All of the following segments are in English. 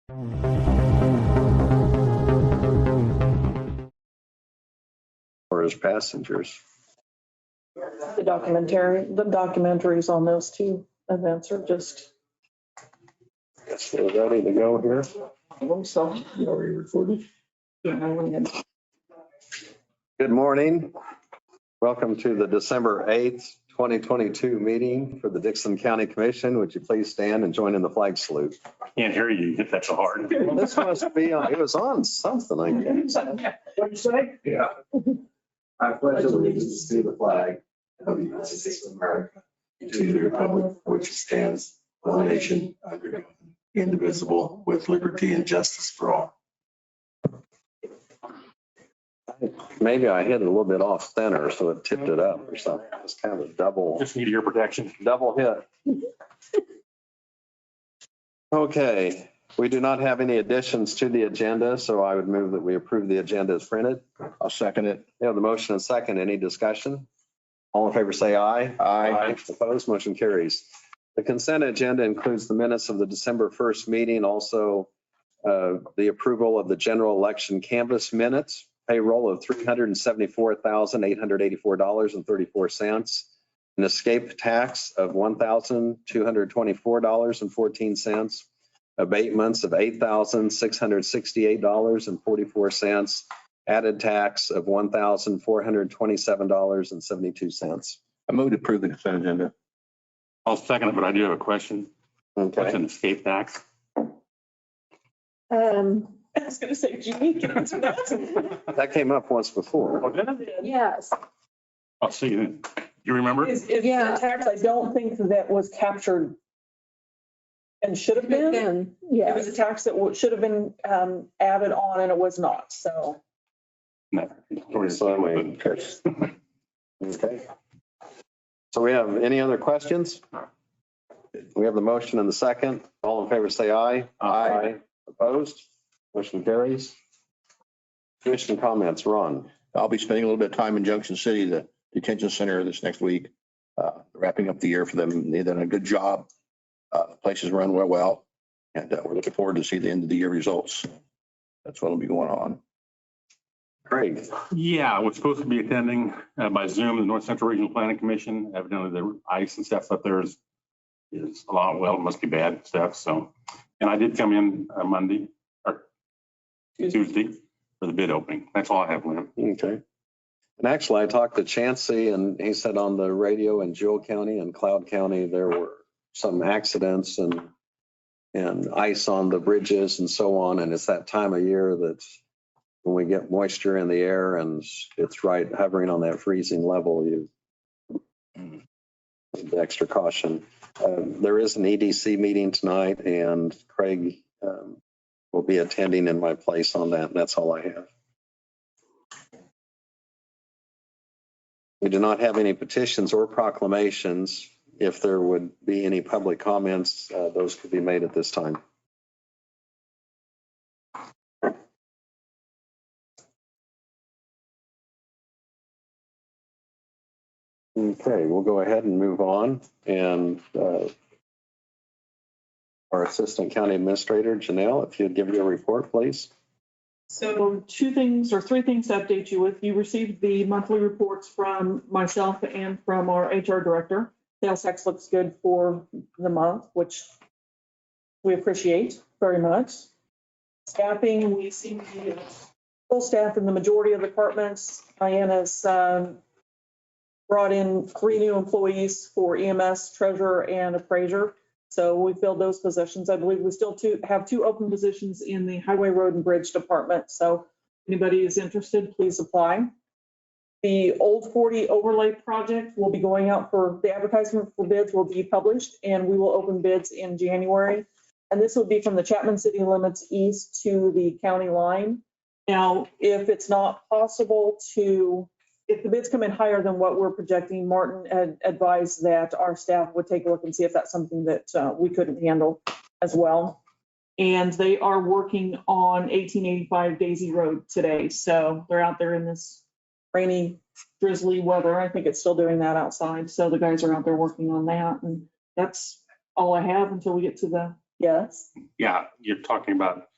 Or as passengers. The documentaries on those two events are just. Guess we're ready to go here. So. Already recorded? Yeah. Good morning. Welcome to the December 8th, 2022 meeting for the Dickson County Commission. Would you please stand and join in the flag salute? I can't hear you. You hit that so hard. Well, this must be on, it was on something, I guess. What'd you say? Yeah. I pledge allegiance to the flag of the United States of America, and to the republic for which it stands, one nation, under God, indivisible, with liberty and justice for all. Maybe I hit it a little bit off center, so it tipped it up or something. It's kind of a double Just need ear protection. hit. Okay, we do not have any additions to the agenda, so I would move that we approve the agenda as printed. I'll second it. We have the motion and second. Any discussion? All in favor say aye. Aye. Opposed, motion carries. The consent agenda includes the minutes of the December 1st meeting, also the approval of the general election canvass minutes, payroll of $374,884.34, an escape tax of $1,224.14, abatements of $8,668.44, added tax of $1,427.72. I move to approve the consent agenda. I'll second it, but I do have a question. What's Okay. an escape tax? I was gonna say, Jeannie, can answer that. That came up once before. Oh, did it? Yes. I'll see you. You remember? Is the tax, I don't think that was captured and should have been. It was a tax that should have been added on and it was not, so. No. So Okay. So we have any other questions? We have the motion and the second. All in favor say aye. Aye. Opposed? Motion carries. Commission comments, Ron. I'll be spending a little bit of time in Junction City, the detention center, this next week, wrapping up the year for them. They've done a good job. The place is run well, and we're looking forward to see the end of the year results. That's what will be going on. Craig. Yeah, I was supposed to be attending by Zoom, the North Central Regional Planning Commission. Evidently the ice and stuff up there is a lot, well, it must be bad stuff. So, and I did come in Monday or Tuesday for the bid opening. That's all I have, Lynn. Okay. And actually, I talked to Chancey and he said on the radio in Jewell County and Cloud County, there were some accidents and ice on the bridges and so on. And it's that time of year that's when we get moisture in the air and it's right hovering on that freezing level, you need extra caution. There is an EDC meeting tonight and Craig will be attending in my place on that. And that's all I have. We do not have any petitions or proclamations. If there would be any public comments, those could be made at this time. Okay, we'll go ahead and move on. And our Assistant County Administrator, Janelle, if you'd give your report, please. So three things to update you with. You received the monthly reports from myself and from our HR director. Sales tax looks good for the month, which we appreciate very much. Staffing, we seem to be full staff in the majority of departments. Diana's brought in 3 new employees for EMS, treasurer, and appraiser. So we filled those positions. I believe we still have 2 open positions in the Highway, Road, and Bridge department. So if anybody is interested, please apply. The Old 40 overlay project will be going out for the advertisement for bids will be published and we will open bids in January. And this will be from the Chapman city limits east to the county line. Now, if it's not possible if the bids come in higher than what we're projecting, Martin had advised that our staff would take a look and see if that's something that we couldn't handle as well. And they are working on 1885 Daisy Road today. So they're out there in this rainy, drizzly weather. I think it's still doing that outside. So the guys are out there working on that. And that's all I have until we get to the Yes. Yeah, you're talking about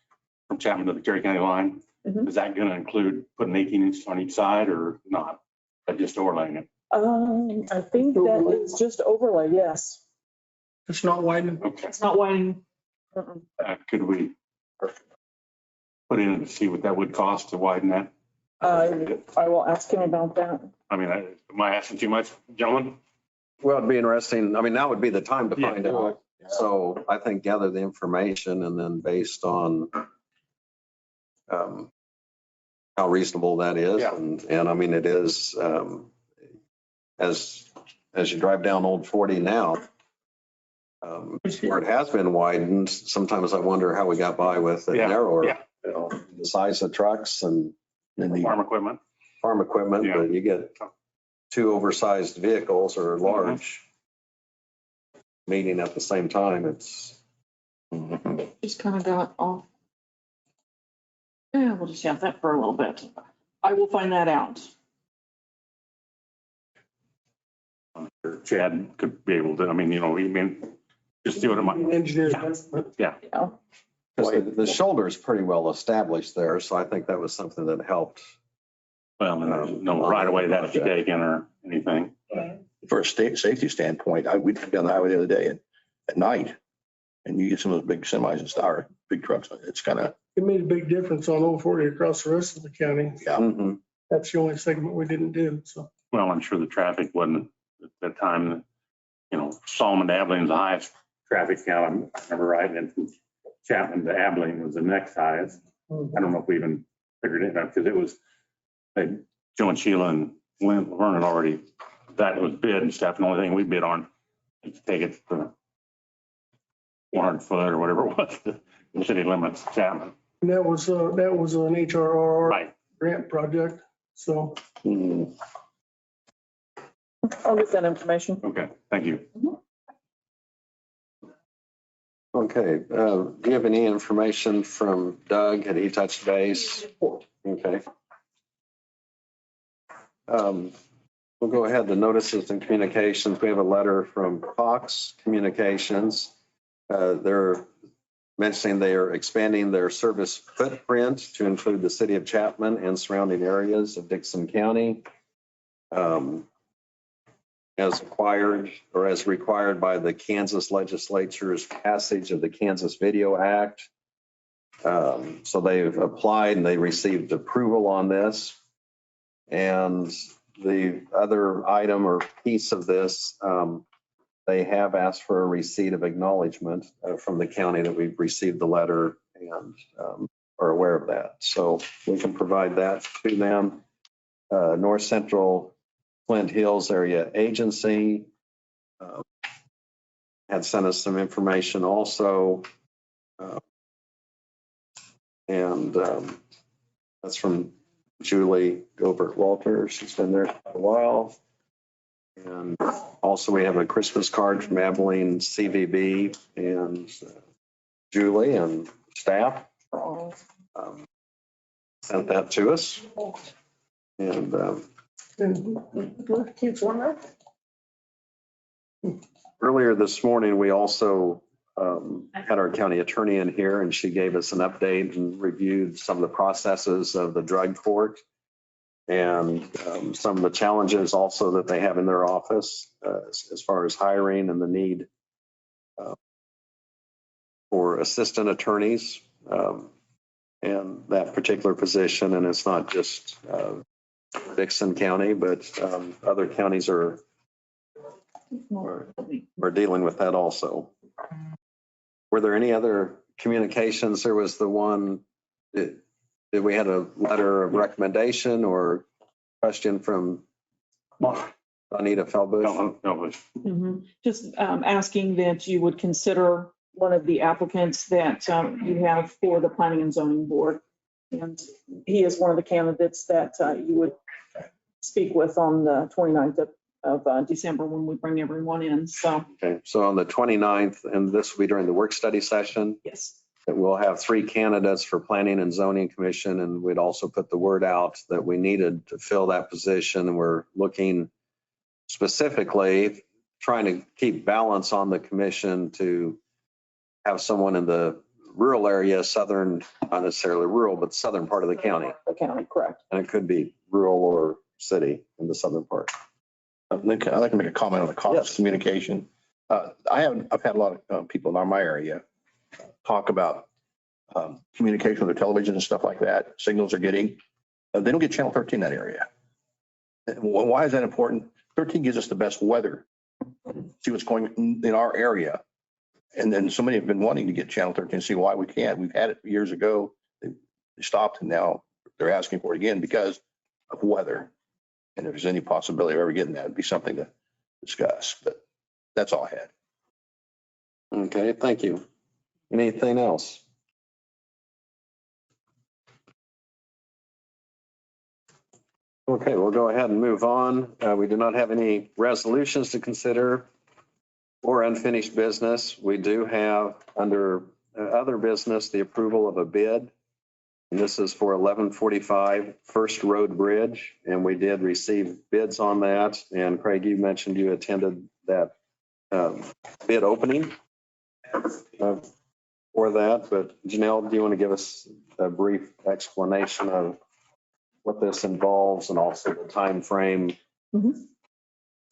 from Chapman to the Carey County line. Mhm. Is that going to include putting 18 inches on each side or not? But just overlaying it? I think that is just overlay, yes. It's not widening. Okay. It's not widening. Mm-mm. Could we put in and see what that would cost to widen that? I will ask him about that. I mean, am I asking too much, gentlemen? Well, it'd be interesting. I mean, now would be the time to Yeah. find out. So I think gather the information and then based on how reasonable that is. Yeah. And I mean, it is, as you drive down Old 40 now, where it has been widened, sometimes I wonder how we got by with it Yeah, narrower. yeah. You know, the size of trucks and Then Farm equipment? farm equipment, Yeah. but you get two oversized vehicles or large meeting at the same time. It's, Just kind of got off. Yeah, we'll just have that for a little bit. I will find that out. Chad could be able to, I mean, just see what it might. Engineers. Yeah. Yeah. because the shoulder is pretty well established there. So I think that was something that helped. Well, and there's no right away that to be taken or anything. For a safety standpoint, we drove down the highway the other day at night, and you get some of those big semis and stuff, big trucks. It's kind of, It made a big difference on Old 40 across the rest of the county. Mhm. That's the only segment we didn't do, so. Well, I'm sure the traffic wasn't at that time, Solomon to Abilene's the highest traffic count, I remember right, and from Chapman to Abilene was the next highest. I don't know if we even figured it out, because it was, Joe and Sheila and Laverne had already, that was bid and stuff, and the only thing we bid on, is to take it to 100 foot or whatever it was, the city limits, Chapman. And that was an HRR Right. grant project, so. I'll get that information. Okay, thank you. Okay. Do you have any information from Doug? Had he touched base? Okay. We'll go ahead to notices and communications. We have a letter from Cox Communications. They're mentioning they are expanding their service footprint to include the city of Chapman and surrounding areas of Dixon County. As acquired or as required by the Kansas legislature's passage of the Kansas Video Act. So they've applied and they received approval on this. And the other item or piece of this, they have asked for a receipt of acknowledgement from the county that we've received the letter and are aware of that. So we can provide that to them. North Central Flint Hills Area Agency had sent us some information also. And that's from Julie Gilbert Walter. She's been there for a while. And also we have a Christmas card from Abilene CVB and Julie and staff sent that to us. And earlier this morning, we also had our county attorney in here and she gave us an update and reviewed some of the processes of the drug court and some of the challenges also that they have in their office as far as hiring and the need for assistant attorneys and that particular position. And it's not just Dixon County, but other counties are dealing with that also. Were there any other communications? There was the one, did we had a letter of recommendation or question from Anita Felbush? Mhm. Just asking that you would consider one of the applicants that you have for the planning and zoning board. And he is one of the candidates that you would speak with on the 29th of December when we bring everyone in. So, Okay, so on the 29th, and this will be during the work study session, yes. that we'll have 3 candidates for planning and zoning commission. And we'd also put the word out that we needed to fill that position. And we're looking specifically, trying to keep balance on the commission to have someone in the rural area, southern, not necessarily rural, but southern part of the county. The county, correct. And it could be rural or city in the southern part. I'd like to make a comment on the cost Yes. of communication. I've had a lot of people in my area talk about communication with their television and stuff like that, signals they're getting. They don't get channel 13 in that area. Why is that important? 13 gives us the best weather. See what's going in our area. And then so many have been wanting to get channel 13, see why we can't. We've had it years ago. They stopped and now they're asking for it again because of weather. And if there's any possibility of ever getting that, it'd be something to discuss. But that's all I had. Okay, thank you. Anything else? Okay, we'll go ahead and move on. We do not have any resolutions to consider or unfinished business. We do have under other business, the approval of a bid. And this is for 1145 First Road Bridge. And we did receive bids on that. And Craig, you mentioned you attended that bid opening for that. But Janelle, do you want to give us a brief explanation of what this involves and also the time frame?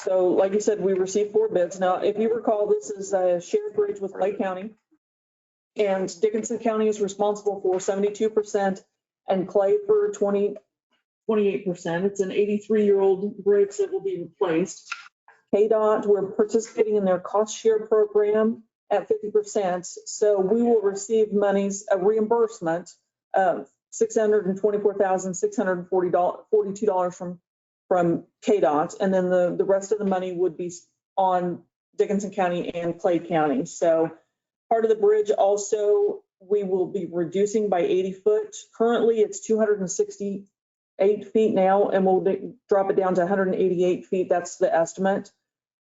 So like you said, we received 4 bids. Now, if you recall, this is a shared bridge with Clay County. And Dickinson County is responsible for 72% and Clay for 28%. It's an 83-year-old bridge that will be replaced. KDOT, we're participating in their cost share program at 50%. So we will receive monies, a reimbursement of $624,642 from KDOT. And then the rest of the money would be on Dickinson County and Clay County. So part of the bridge also, we will be reducing by 80 foot. Currently, it's 268 feet now, and we'll drop it down to 188 feet. That's the estimate.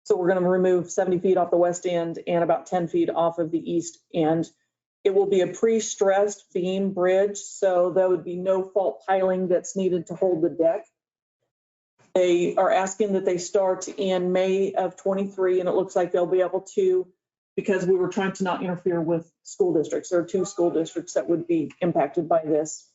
So we're going to remove 70 feet off the west end and about 10 feet off of the east end. It will be a pre-stressed beam bridge, so there would be no fault piling that's needed to hold the deck. They are asking that they start in May of 23, and it looks like they'll be able to, because we were trying to not interfere with school districts. There are 2 school districts that would be impacted by this.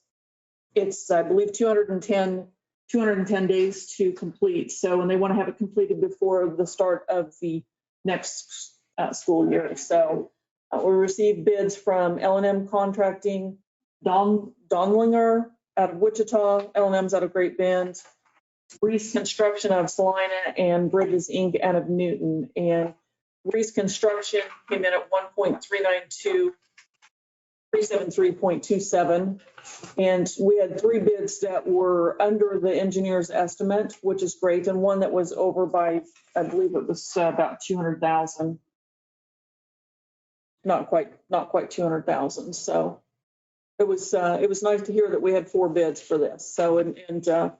It's, I believe, 210 days to complete. So, and they want to have it completed before the start of the next school year. So we received bids from L&M Contracting, Donlinger out of Wichita, L&M's out of Great Bend, Reese Construction out of Salina, and Bridges Inc. out of Newton. And Reese Construction came in at 1.392, 373.27. And we had 3 bids that were under the engineer's estimate, which is great. And one that was over by, I believe it was about 200,000. Not quite 200,000. So it was nice to hear that we had 4 bids for this. So, and Chad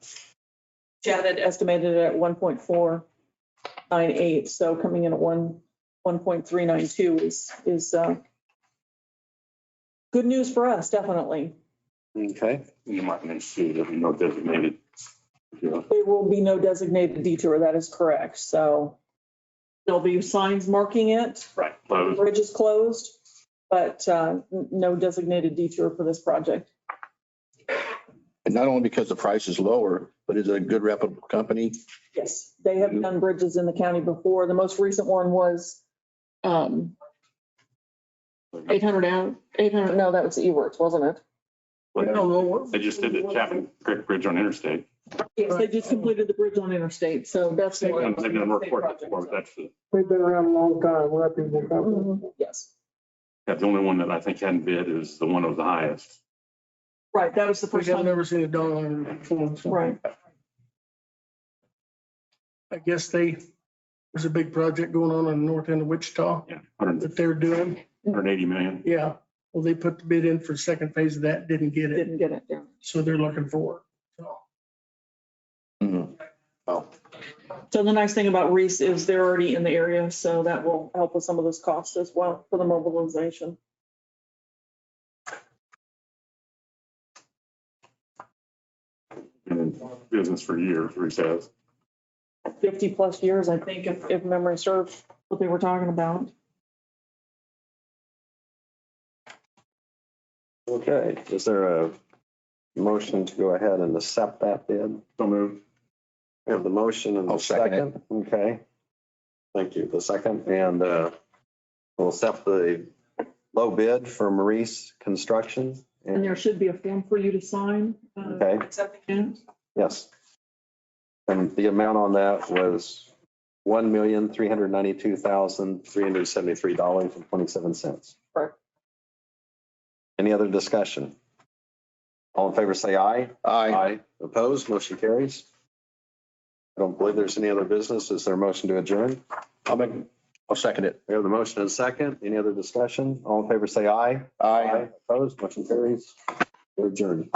had estimated it at 1.498. So coming in at 1.392 is good news for us, definitely. Okay, You might mention that we know designated. There will be no designated detour, that is correct. So there'll be signs marking it. Right. The Closed. bridge is closed, but no designated detour for this project. And not only because the price is lower, but it's a good reputable company. Yes, they have done bridges in the county before. The most recent one was 800 out, 800, no, that was Ewerts, wasn't it? I don't know what. They just did the Chapman Creek Bridge on Interstate. Yes, they just completed the bridge on Interstate, so that's. They've done work for it before, but that's We've been around a long time, reputable company. Yes, the only one that I think hadn't bid is the one that was the highest. right, that was the We first have time. never seen a dog on it before. So Right, I guess there's a big project going on the north end of Wichita Yeah, that they're doing. 180 million. Yeah. Well, they put the bid in for the second phase of that, didn't get it. didn't get it down. So they're looking for it. So Oh, So the nice thing about Reese is they're already in the area, so that will help with some of those costs as well for the mobilization. Been in business for years, Reese has. 50+ years, I think, if memory serves what they were talking about. Okay, is there a motion to go ahead and accept that bid? So moved. We have the motion and the I'll second it. second. Okay. Thank you. The second, and we'll accept the low bid for Maurice Construction. And there should be a form for you to sign. Okay. Accepting it. Yes. And the amount on that was $1,392,373.27. Correct. Any other discussion? All in favor, say aye. Aye. Opposed, motion carries. I don't believe there's any other business. Is there a motion to adjourn? I'll second it. We have the motion and second. Any other discussion? All in favor, say aye. Aye. Opposed, motion carries. We're adjourned.